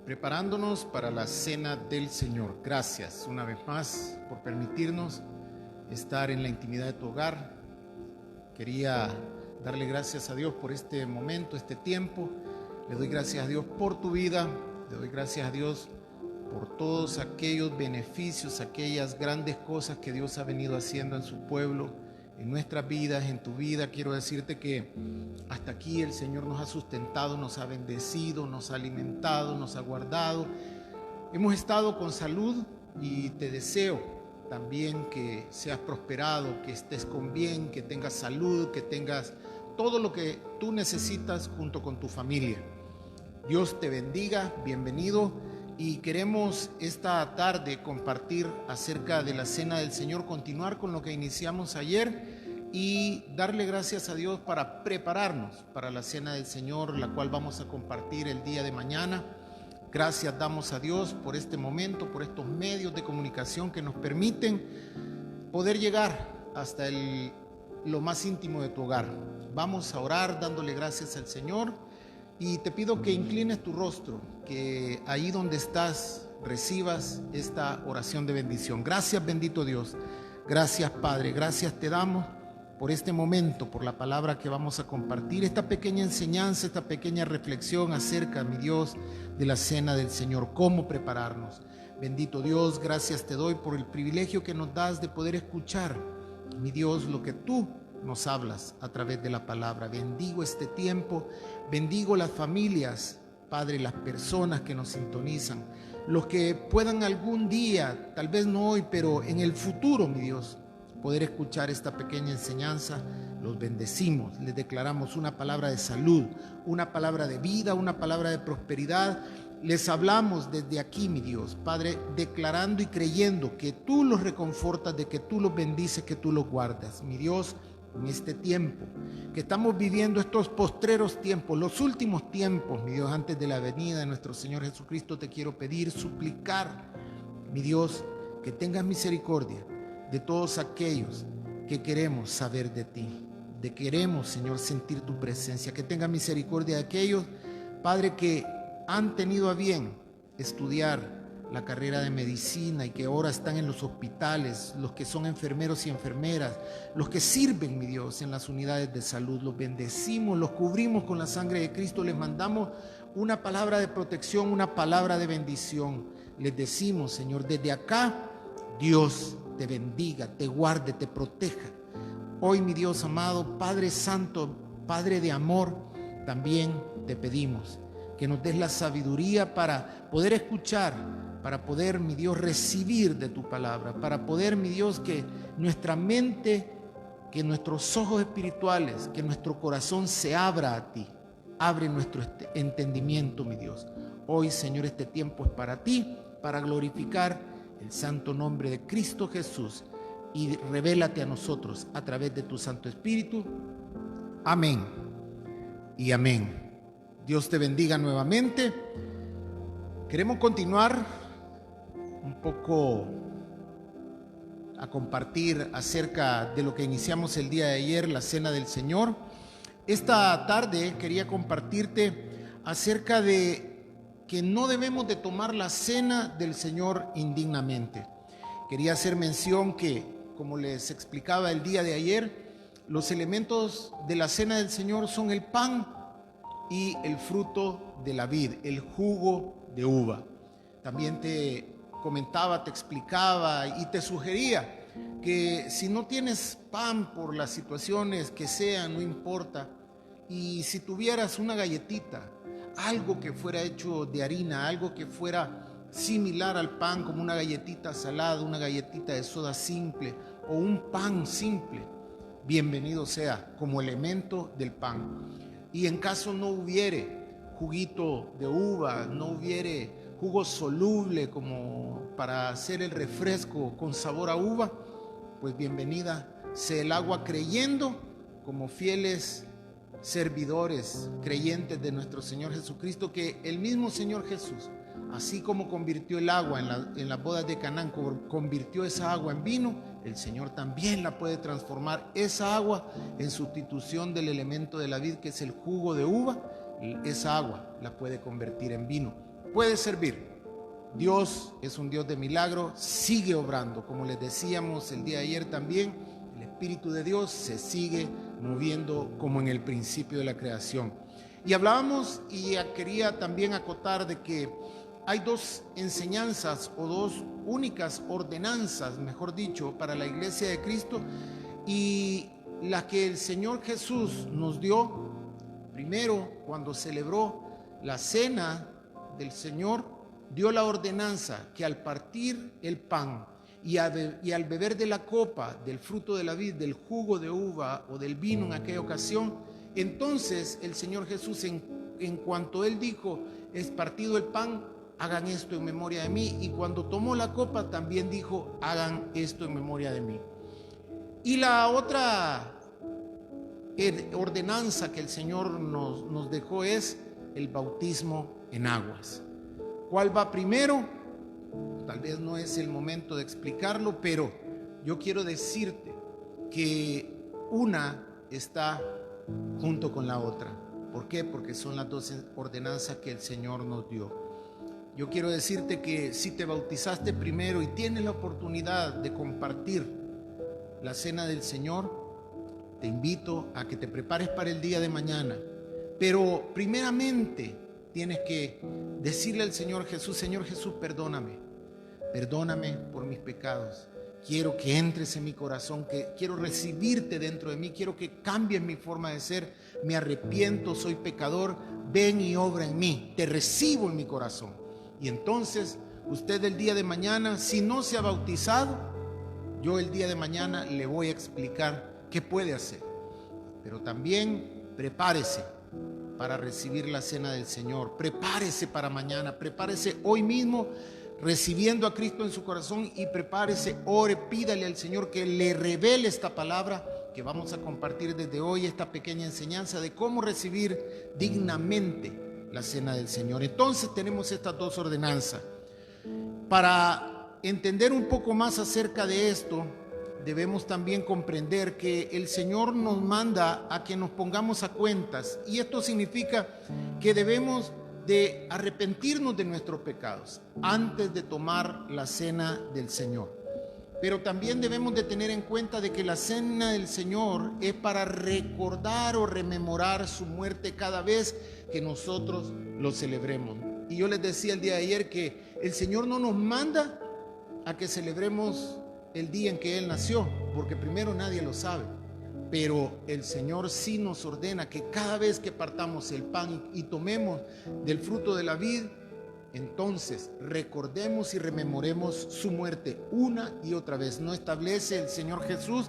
preparándonos para la cena del Señor. Gracias una vez más por permitirnos estar en la intimidad de tu hogar. Quería darle gracias a Dios por este momento, este tiempo. Le doy gracias a Dios por tu vida. Le doy gracias a Dios por todos aquellos beneficios, aquellas grandes cosas que Dios ha venido haciendo en su pueblo, en nuestras vidas, en tu vida. Quiero decirte que hasta aquí el Señor nos ha sustentado, nos ha bendecido, nos ha alimentado, nos ha guardado. Hemos estado con salud y te deseo también que seas prosperado, que estés con bien, que tengas salud, que tengas todo lo que tú necesitas junto con tu familia. Dios te bendiga, bienvenido. Y queremos esta tarde compartir acerca de la Cena del Señor, continuar con lo que iniciamos ayer y darle gracias a Dios para prepararnos para la Cena del Señor, la cual vamos a compartir el día de mañana. Gracias damos a Dios por este momento, por estos medios de comunicación que nos permiten poder llegar hasta lo más íntimo de tu hogar. Vamos a orar dándole gracias al Señor. Y te pido que inclines tu rostro, que ahí donde estás recibas esta oración de bendición. Gracias, bendito Dios. Gracias, Padre. Gracias te damos por este momento, por la palabra que vamos a compartir, esta pequeña enseñanza, esta pequeña reflexión acerca, mi Dios, de la cena del Señor, cómo prepararnos. Bendito Dios, gracias te doy por el privilegio que nos das de poder escuchar, mi Dios, lo que tú nos hablas a través de la palabra. Bendigo este tiempo, bendigo las familias, Padre, las personas que nos sintonizan, los que puedan algún día, tal vez no hoy, pero en el futuro, mi Dios, poder escuchar esta pequeña enseñanza. Los bendecimos, les declaramos una palabra de salud, una palabra de vida, una palabra de prosperidad. Les hablamos desde aquí, mi Dios, Padre, declarando y creyendo que tú los reconfortas, de que tú los bendices, que tú los guardas, mi Dios. En este tiempo que estamos viviendo, estos postreros tiempos, los últimos tiempos, mi Dios, antes de la venida de nuestro Señor Jesucristo, te quiero pedir, suplicar, mi Dios, que tengas misericordia de todos aquellos que queremos saber de ti, de queremos, Señor, sentir tu presencia, que tengas misericordia de aquellos, Padre, que han tenido a bien estudiar la carrera de medicina y que ahora están en los hospitales, los que son enfermeros y enfermeras, los que sirven, mi Dios, en las unidades de salud. Los bendecimos, los cubrimos con la sangre de Cristo, les mandamos una palabra de protección, una palabra de bendición. Les decimos, Señor, desde acá, Dios te bendiga, te guarde, te proteja. Hoy, mi Dios amado, Padre Santo, Padre de amor, también te pedimos que nos des la sabiduría para poder escuchar, para poder, mi Dios, recibir de tu palabra, para poder, mi Dios, que nuestra mente, que nuestros ojos espirituales, que nuestro corazón se abra a ti. Abre nuestro entendimiento, mi Dios. Hoy, Señor, este tiempo es para ti, para glorificar el santo nombre de Cristo Jesús, y revélate a nosotros a través de tu Santo Espíritu. Amén y amén. Dios te bendiga nuevamente. Queremos continuar un poco a compartir acerca de lo que iniciamos el día de ayer, la Cena del Señor. Esta tarde quería compartirte acerca de que no debemos de tomar la Cena del Señor indignamente. Quería hacer mención que, como les explicaba el día de ayer, los elementos de la Cena del Señor son el pan y el fruto de la vid, el jugo de uva. También te comentaba, te explicaba y te sugería que si no tienes pan por las situaciones que sean, no importa, y si tuvieras una galletita, algo que fuera hecho de harina, algo que fuera similar al pan, como una galletita salada, una galletita de soda simple o un pan simple, bienvenido sea como elemento del pan. Y en caso no hubiere juguito de uva, no hubiere jugo soluble como para hacer el refresco con sabor a uva, pues bienvenida sea el agua, creyendo como fieles servidores, creyentes de nuestro Señor Jesucristo, que el mismo Señor Jesús, así como convirtió el agua en las bodas de Canaán, convirtió esa agua en vino, el Señor también la puede transformar, esa agua, en sustitución del elemento de la vid, que es el jugo de uva. Esa agua la puede convertir en vino. puede servir. Dios es un Dios de milagro, sigue obrando. Como les decíamos el día de ayer también, el Espíritu de Dios se sigue moviendo como en el principio de la creación. Y hablábamos, y quería también acotar de que hay dos enseñanzas o dos únicas ordenanzas, mejor dicho, para la iglesia de Cristo, y la que el Señor Jesús nos dio primero cuando celebró la cena del Señor, dio la ordenanza que al partir el pan y al beber de la copa, del fruto de la vid, del jugo de uva o del vino en aquella ocasión, entonces el Señor Jesús, en cuanto Él dijo, es partido el pan, hagan esto en memoria de mí. Y cuando tomó la copa también dijo, hagan esto en memoria de mí. Y la otra ordenanza que el Señor nos dejó es el bautismo en aguas. ¿Cuál va primero? Tal vez no es el momento de explicarlo, pero yo quiero decirte que una está junto con la otra. ¿Por qué? Porque son las dos ordenanzas que el Señor nos dio. Yo quiero decirte que si te bautizaste primero y tienes la oportunidad de compartir la cena del Señor, te invito a que te prepares para el día de mañana. Pero primeramente tienes que decirle al Señor Jesús, Señor Jesús, perdóname por mis pecados. Quiero que entres en mi corazón, que quiero recibirte dentro de mí, quiero que cambies mi forma de ser. Me arrepiento, soy pecador, ven y obra en mí, te recibo en mi corazón. Y entonces usted el día de mañana, si no se ha bautizado, yo el día de mañana le voy a explicar qué puede hacer. Pero también prepárese para recibir la cena del Señor. Prepárese para mañana, prepárese hoy mismo recibiendo a Cristo en su corazón, y prepárese, ore, pídale al Señor que le revele esta palabra que vamos a compartir desde hoy, esta pequeña enseñanza de cómo recibir dignamente la cena del Señor. Entonces tenemos estas dos ordenanzas. Para entender un poco más acerca de esto, debemos también comprender que el Señor nos manda a que nos pongamos a cuentas, y esto significa que debemos de arrepentirnos de nuestros pecados antes de tomar la cena del Señor. Pero también debemos de tener en cuenta de que la cena del Señor es para recordar o rememorar su muerte cada vez que nosotros lo celebremos. Y yo les decía el día de ayer que el Señor no nos manda a que celebremos el día en que Él nació, porque primero nadie lo sabe. Pero el Señor sí nos ordena que cada vez que partamos el pan y tomemos del fruto de la vid, entonces recordemos y rememoremos su muerte una y otra vez. No establece el Señor Jesús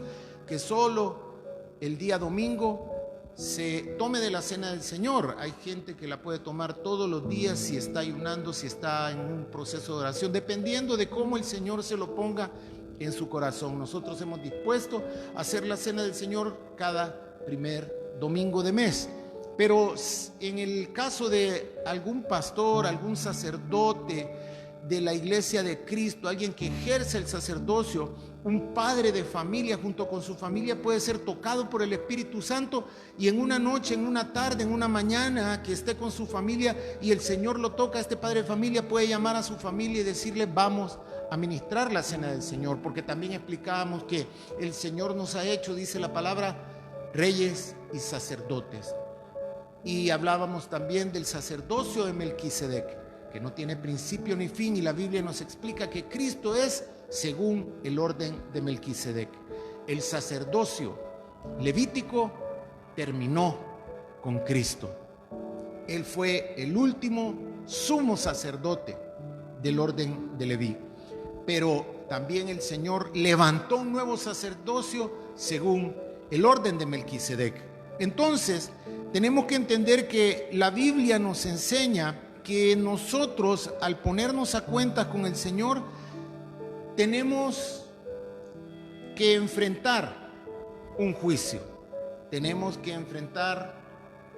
que solo el día domingo se tome de la cena del Señor. Hay gente que la puede tomar todos los días, si está ayunando, si está en un proceso de oración, dependiendo de cómo el Señor se lo ponga en su corazón. Nosotros hemos dispuesto a hacer la cena del Señor cada primer domingo de mes. Pero en el caso de algún pastor, algún sacerdote de la iglesia de Cristo, alguien que ejerce el sacerdocio, un padre de familia junto con su familia puede ser tocado por el Espíritu Santo, y en una noche, en una tarde, en una mañana que esté con su familia y el Señor lo toca, este padre de familia puede llamar a su familia y decirle: vamos a ministrar la cena del Señor, porque también explicábamos que el Señor nos ha hecho, dice la palabra, reyes y sacerdotes. Y hablábamos también del sacerdocio de Melquisedec, que no tiene principio ni fin, y la Biblia nos explica que Cristo es según el orden de Melquisedec. El sacerdocio levítico terminó con Cristo. Él fue el último sumo sacerdote del orden de Leví. Pero también el Señor levantó un nuevo sacerdocio según el orden de Melquisedec. Entonces, tenemos que entender que la Biblia nos enseña que nosotros, al ponernos a cuentas con el Señor, tenemos que enfrentar un juicio. Tenemos que enfrentar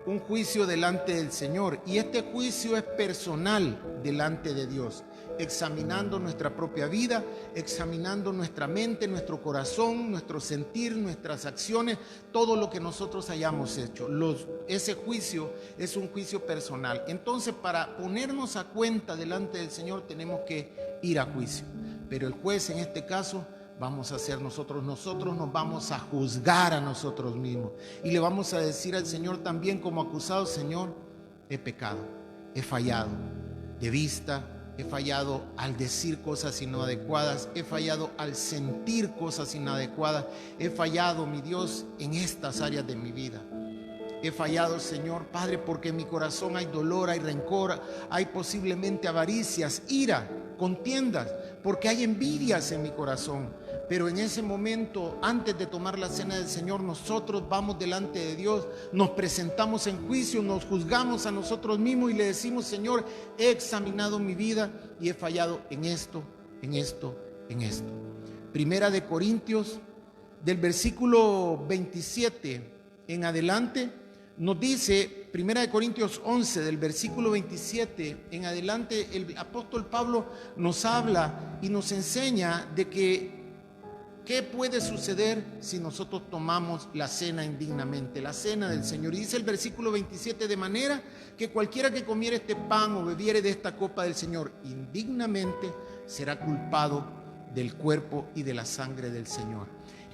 un juicio delante del Señor, y este juicio es personal delante de Dios, examinando nuestra propia vida, examinando nuestra mente, nuestro corazón, nuestro sentir, nuestras acciones, todo lo que nosotros hayamos hecho. Ese juicio es un juicio personal. Entonces, para ponernos a cuenta delante del Señor tenemos que ir a juicio, pero el juez en este caso vamos a ser nosotros nos vamos a juzgar a nosotros mismos y le vamos a decir al Señor también como acusado: Señor, he pecado, he fallado de vista, he fallado al decir cosas inadecuadas, he fallado al sentir cosas inadecuadas, he fallado, mi Dios, en estas áreas de mi vida. He fallado, Señor Padre, porque en mi corazón hay dolor, hay rencor, hay posiblemente avaricias, ira, contiendas, porque hay envidias en mi corazón. Pero en ese momento, antes de tomar la cena del Señor, nosotros vamos delante de Dios, nos presentamos en juicio, nos juzgamos a nosotros mismos y le decimos: Señor, he examinado mi vida y he fallado en esto, en esto, en esto. Primera de Corintios, del versículo 27 en adelante, nos dice, Primera de Corintios 11, del versículo 27 en adelante, el apóstol Pablo nos habla y nos enseña de que ¿qué puede suceder si nosotros tomamos la cena indignamente, la cena del Señor? Y dice el versículo 27: de manera que cualquiera que comiere este pan o bebiere de esta copa del Señor indignamente será culpado del cuerpo y de la sangre del Señor.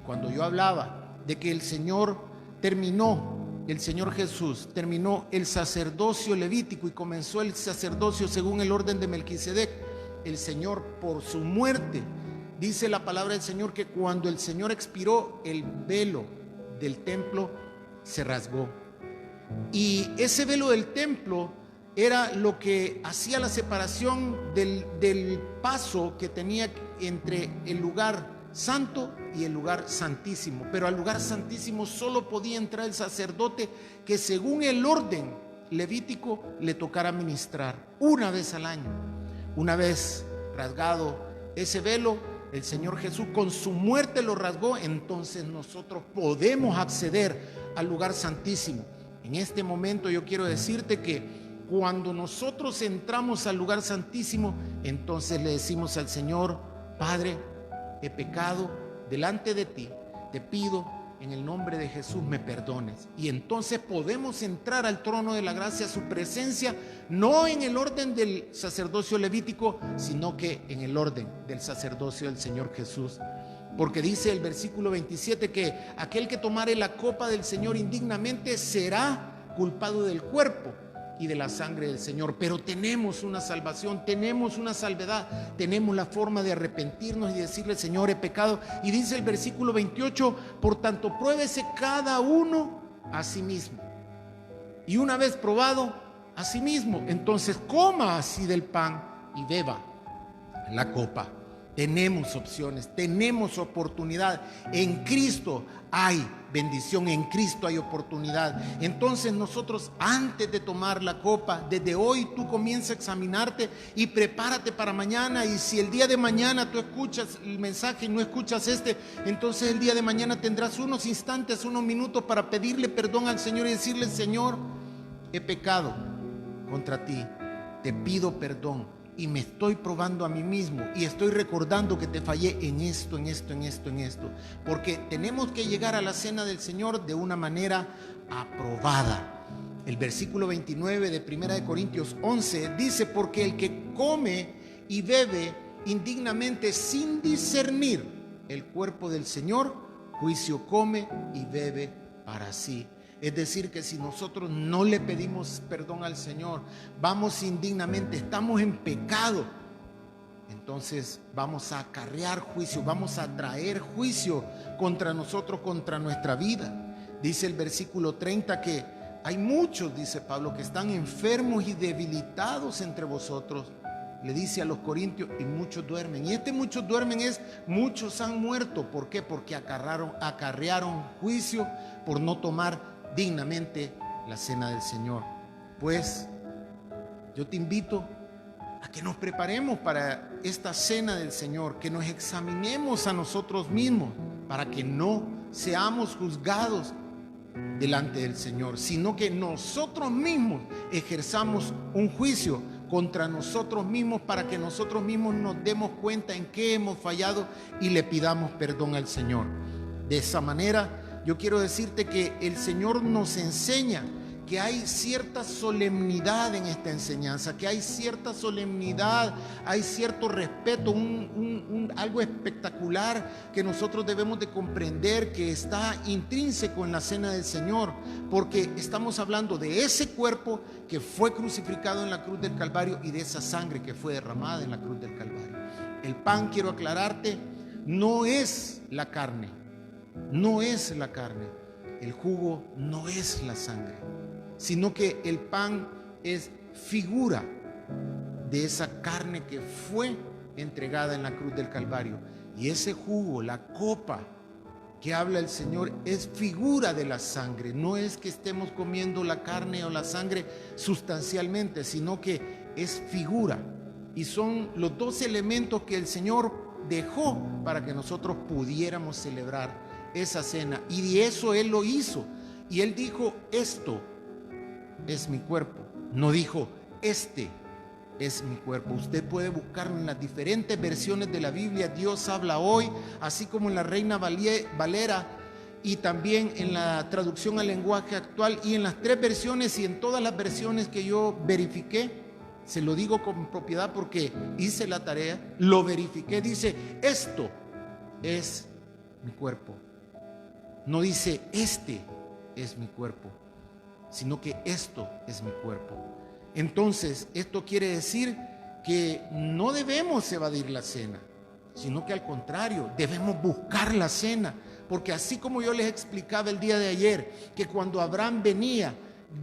Cuando yo hablaba de que el Señor Jesús terminó el sacerdocio levítico y comenzó el sacerdocio según el orden de Melquisedec, el Señor, por su muerte, dice la palabra del Señor que cuando el Señor expiró, el velo del templo se rasgó. Y ese velo del templo era lo que hacía la separación del paso que tenía entre el lugar santo y el lugar santísimo. Pero al lugar santísimo solo podía entrar el sacerdote que, según el orden levítico, le tocara ministrar una vez al año. Una vez rasgado ese velo, el Señor Jesús con su muerte lo rasgó, entonces nosotros podemos acceder al lugar santísimo. En este momento yo quiero decirte que cuando nosotros entramos al lugar santísimo, entonces le decimos al Señor: Padre, he pecado delante de ti, te pido en el nombre de Jesús me perdones. Y entonces podemos entrar al trono de la gracia, a su presencia, no en el orden del sacerdocio levítico, sino que en el orden del sacerdocio del Señor Jesús. Porque dice el versículo 27 que aquel que tomare la copa del Señor indignamente será culpado del cuerpo y de la sangre del Señor. Pero tenemos una salvación, tenemos una salvedad, tenemos la forma de arrepentirnos y decirle: Señor, he pecado. Y dice el versículo 28: por tanto, pruébese cada uno a sí mismo, y una vez probado a sí mismo, entonces coma así del pan y beba la copa. Tenemos opciones, tenemos oportunidad. En Cristo hay bendición, en Cristo hay oportunidad. Entonces nosotros, antes de tomar la copa, desde hoy tú comienza a examinarte y prepárate para mañana. Y si el día de mañana tú escuchas el mensaje y no escuchas entonces el día de mañana tendrás unos instantes, unos minutos para pedirle perdón al Señor y decirle: Señor, he pecado contra ti, te pido perdón. Y me estoy probando a mí mismo y estoy recordando que te fallé en esto, en esto, en esto, en esto. Porque tenemos que llegar a la cena del Señor de una manera aprobada. El versículo 29 de Primera de Corintios 11 dice: porque el que come y bebe indignamente sin discernir el cuerpo del Señor, juicio come y bebe para sí. Es decir, que si nosotros no le pedimos perdón al Señor, vamos indignamente, estamos en pecado, entonces vamos a acarrear juicio, vamos a traer juicio contra nosotros, contra nuestra vida. Dice el versículo 30 que hay muchos, dice Pablo, que están enfermos y debilitados entre vosotros. Le dice a los corintios: y muchos duermen. Y muchos duermen muchos han muerto. ¿Por qué? Porque acarrearon juicio por no tomar dignamente la cena del Señor. Pues yo te invito a que nos preparemos para esta cena del Señor, que nos examinemos a nosotros mismos para que no seamos juzgados delante del Señor, sino que nosotros mismos ejerzamos un juicio contra nosotros mismos para que nosotros mismos nos demos cuenta en qué hemos fallado y le pidamos perdón al Señor. De esa manera, yo quiero decirte que el Señor nos enseña que hay cierta solemnidad en esta enseñanza, que hay cierta solemnidad, hay cierto respeto, algo espectacular que nosotros debemos de comprender que está intrínseco en la cena del Señor, porque estamos hablando de ese cuerpo que fue crucificado en la cruz del Calvario y de esa sangre que fue derramada en la cruz del Calvario. El pan, quiero aclararte, no es la carne, no es la carne. El jugo no es la sangre, sino que el pan es figura de esa carne que fue entregada en la cruz del Calvario. Y ese jugo, la copa que habla el Señor, es figura de la sangre. No es que estemos comiendo la carne o la sangre sustancialmente, sino que es figura. Y son los dos elementos que el Señor dejó para que nosotros pudiéramos celebrar esa cena. Y de eso Él lo hizo. Y Él dijo: esto es mi cuerpo. No dijo: este es mi cuerpo. Usted puede buscarlo en las diferentes versiones de la Biblia. Dios habla hoy, así como en la Reina Valera y también en la traducción al lenguaje actual, y en las tres versiones y en todas las versiones que yo verifiqué. Se lo digo con propiedad porque hice la tarea, lo verifiqué. Dice: esto es mi cuerpo. No dice: este es mi cuerpo, sino que esto es mi cuerpo. Entonces, esto quiere decir que no debemos evadir la cena, sino que al contrario, debemos buscar la cena. Porque así como yo les explicaba el día de ayer, que cuando Abraham venía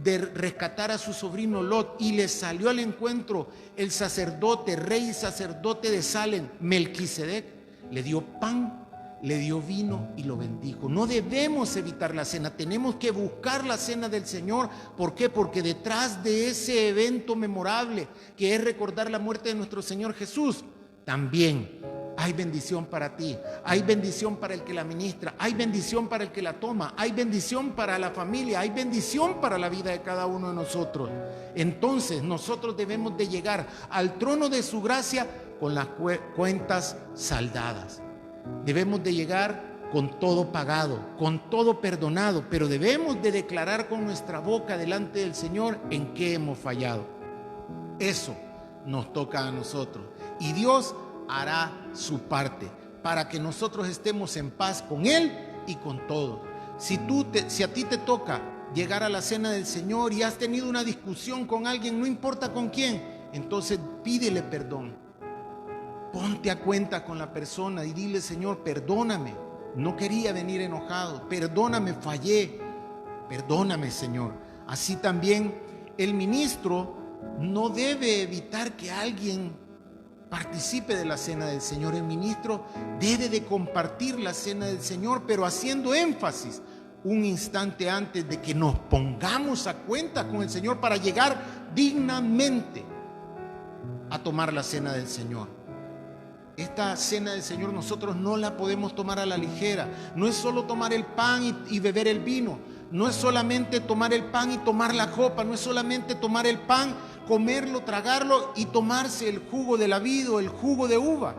de rescatar a su sobrino Lot y le salió al encuentro el sacerdote, rey y sacerdote de Salem, Melquisedec, le dio pan, le dio vino y lo bendijo. No debemos evitar la cena, tenemos que buscar la cena del Señor. ¿Por qué? Porque detrás de ese evento memorable que es recordar la muerte de nuestro Señor Jesús, también hay bendición para ti, hay bendición para el que la ministra, hay bendición para el que la toma, hay bendición para la familia, hay bendición para la vida de cada uno de nosotros. Entonces nosotros debemos de llegar al trono de su gracia con las cuentas saldadas. Debemos de llegar con todo pagado, con todo perdonado, pero debemos de declarar con nuestra boca delante del Señor en qué hemos fallado. Eso nos toca a nosotros, y Dios hará su parte para que nosotros estemos en paz con Él y con todos. Si a ti te toca llegar a la cena del Señor y has tenido una discusión con alguien, no importa con quién, entonces pídele perdón. Ponte a cuenta con la persona y dile: Señor, perdóname, no quería venir enojado, perdóname, fallé, perdóname, Señor. Así también el ministro no debe evitar que alguien participe de la cena del Señor. El ministro debe de compartir la cena del Señor, pero haciendo énfasis un instante antes de que nos pongamos a cuenta con el Señor para llegar dignamente a tomar la cena del Señor. Esta cena del Señor nosotros no la podemos tomar a la ligera. No es solo tomar el pan y beber el vino. No es solamente tomar el pan y tomar la copa. No es solamente tomar el pan, comerlo, tragarlo y tomarse el jugo de la vid o el jugo de uva.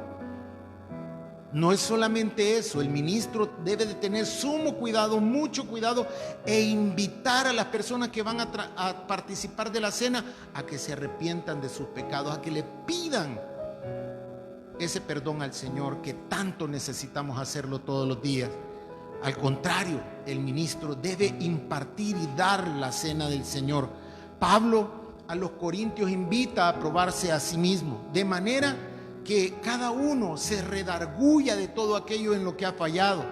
No es solamente eso. El ministro debe de tener sumo cuidado, mucho cuidado, e invitar a las personas que van a participar de la cena a que se arrepientan de sus pecados, a que le pidan ese perdón al Señor, que tanto necesitamos hacerlo todos los días. Al contrario, el ministro debe impartir y dar la cena del Señor. Pablo a los corintios invita a probarse a sí mismo, de manera que cada uno se redarguya de todo aquello en lo que ha fallado.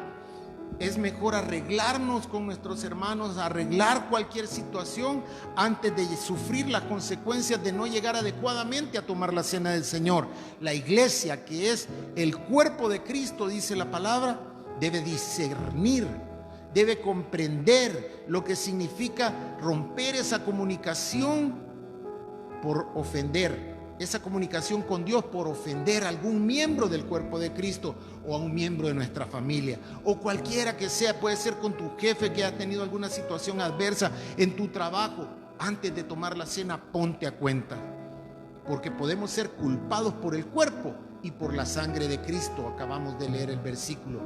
Es mejor arreglarnos con nuestros hermanos, arreglar cualquier situación antes de sufrir las consecuencias de no llegar adecuadamente a tomar la cena del Señor. La iglesia, que es el cuerpo de Cristo, dice la palabra, debe discernir, debe comprender lo que significa romper esa comunicación por ofender esa comunicación con Dios por ofender a algún miembro del cuerpo de Cristo o a un miembro de nuestra familia o cualquiera que sea. Puede ser con tu jefe que ha tenido alguna situación adversa en tu trabajo. Antes de tomar la cena, ponte a cuenta, porque podemos ser culpados por el cuerpo y por la sangre de Cristo. Acabamos de leer el versículo.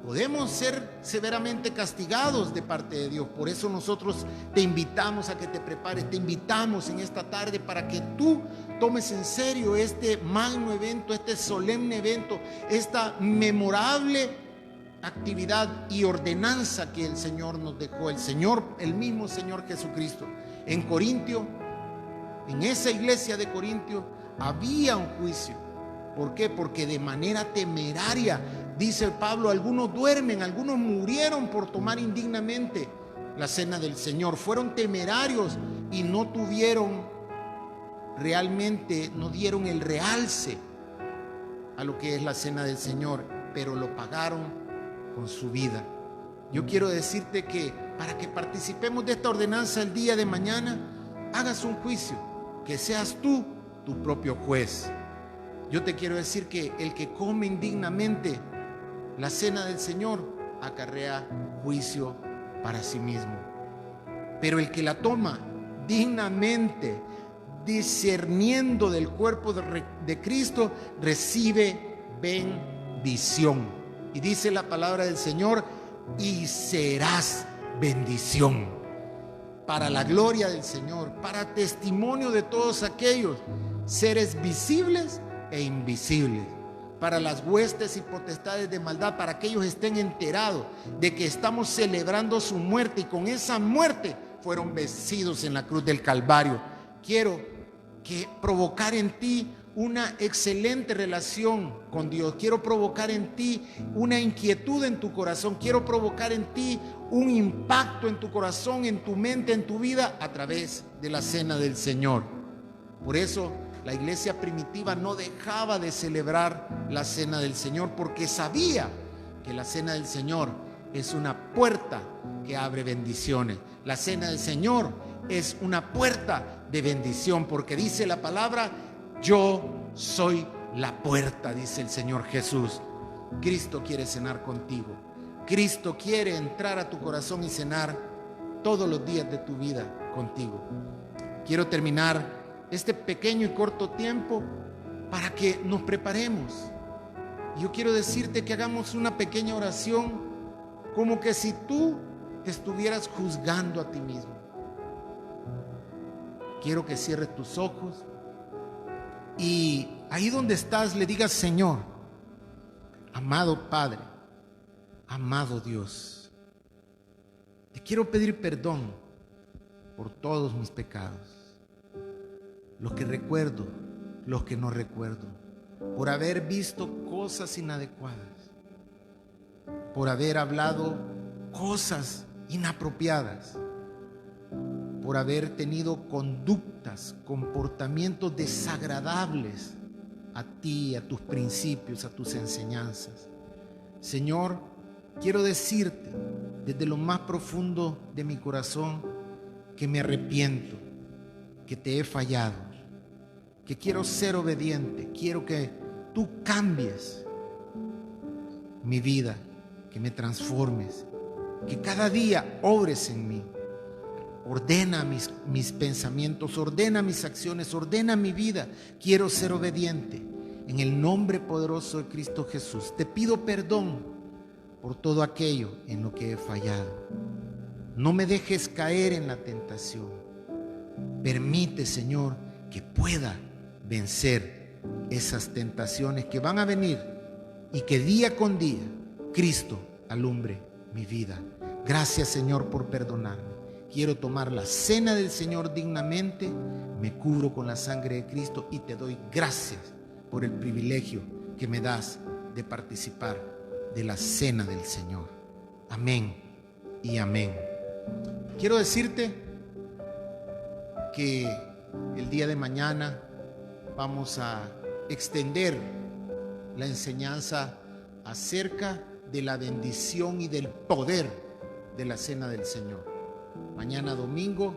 Podemos ser severamente castigados de parte de Dios. Por eso nosotros te invitamos a que te prepares, te invitamos en esta tarde para que tú tomes en serio este magno evento, este solemne evento, esta memorable actividad y ordenanza que el Señor nos dejó, el mismo Señor Jesucristo. En Corintio, en esa iglesia de Corintio, había un juicio. ¿Por qué? Porque de manera temeraria, dice Pablo, algunos duermen, algunos murieron por tomar indignamente la cena del Señor. Fueron temerarios y no tuvieron realmente, no dieron el realce a lo que es la cena del Señor, pero lo pagaron con su vida. Yo quiero decirte que para que participemos de esta ordenanza el día de mañana, hagas un juicio, que seas tú tu propio juez. Yo te quiero decir que el que come indignamente la cena del Señor acarrea juicio para sí mismo. Pero el que la toma dignamente, discerniendo del cuerpo de Cristo, recibe bendición. Y dice la palabra del Señor, y serás bendición para la gloria del Señor, para testimonio de todos aquellos seres visibles e invisibles, para las huestes y potestades de maldad, para que ellos estén enterados de que estamos celebrando su muerte y con esa muerte fueron vencidos en la cruz del Calvario. Quiero provocar en ti una excelente relación con Dios. Quiero provocar en ti una inquietud en tu corazón. Quiero provocar en ti un impacto en tu corazón, en tu mente, en tu vida a través de la cena del Señor. Por eso la iglesia primitiva no dejaba de celebrar la cena del Señor, porque sabía que la cena del Señor es una puerta que abre bendiciones. La cena del Señor es una puerta de bendición, porque dice la palabra, yo soy la puerta, dice el Señor Jesús. Cristo quiere cenar contigo. Cristo quiere entrar a tu corazón y cenar todos los días de tu vida contigo. Quiero terminar este pequeño y corto tiempo para que nos preparemos. Yo quiero decirte que hagamos una pequeña oración, como que si tú te estuvieras juzgando a ti mismo. Quiero que cierres tus ojos y ahí donde estás le digas, Señor, amado Padre, amado Dios, te quiero pedir perdón por todos mis pecados, los que recuerdo, los que no recuerdo, por haber visto cosas inadecuadas, por haber hablado cosas inapropiadas, por haber tenido conductas, comportamientos desagradables a ti, a tus principios, a tus enseñanzas. Señor, quiero decirte desde lo más profundo de mi corazón que me arrepiento, que te he fallado, que quiero ser obediente, quiero que tú cambies mi vida, que me transformes, que cada día obres en mí. Ordena mis pensamientos, ordena mis acciones, ordena mi vida. Quiero ser obediente. En el nombre poderoso de Cristo Jesús, te pido perdón por todo aquello en lo que he fallado. No me dejes caer en la tentación. Permite, Señor, que pueda vencer esas tentaciones que van a venir y que día con día Cristo alumbre mi vida. Gracias, Señor, por perdonarme. Quiero tomar la cena del Señor dignamente, me cubro con la sangre de Cristo y te doy gracias por el privilegio que me das de participar de la cena del Señor. Amén y amén. Quiero decirte que el día de mañana vamos a extender la enseñanza acerca de la bendición y del poder de la cena del Señor. Mañana domingo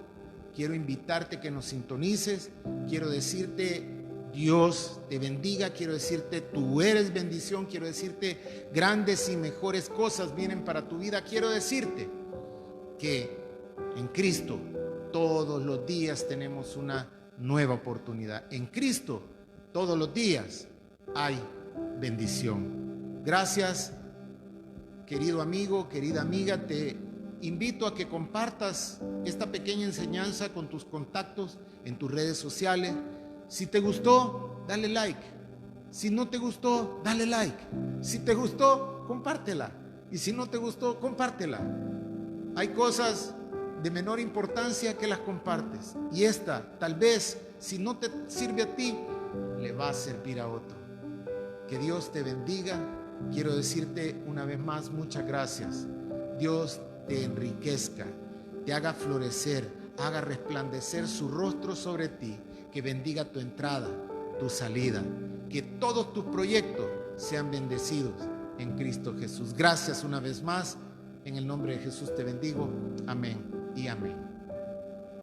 quiero invitarte que nos sintonices. Quiero decirte Dios te bendiga. Quiero decirte, tú eres bendición. Quiero decirte, grandes y mejores cosas vienen para tu vida. Quiero decirte que en Cristo todos los días tenemos una nueva oportunidad. En Cristo todos los días hay bendición. Gracias, querido amigo, querida amiga. Te invito a que compartas esta pequeña enseñanza con tus contactos en tus redes sociales. Si te gustó, dale like. Si no te gustó, dale like. Si te gustó, compártela. Y si no te gustó, compártela. Hay cosas de menor importancia que las compartes. Y esta, tal vez, si no te sirve a ti, le va a servir a otro. Que Dios te bendiga. Quiero decirte una vez más, muchas gracias. Dios te enriquezca, te haga florecer, haga resplandecer su rostro sobre ti, que bendiga tu entrada, tu salida, que todos tus proyectos sean bendecidos en Cristo Jesús. Gracias una vez más. En el nombre de Jesús te bendigo. Amén y amén.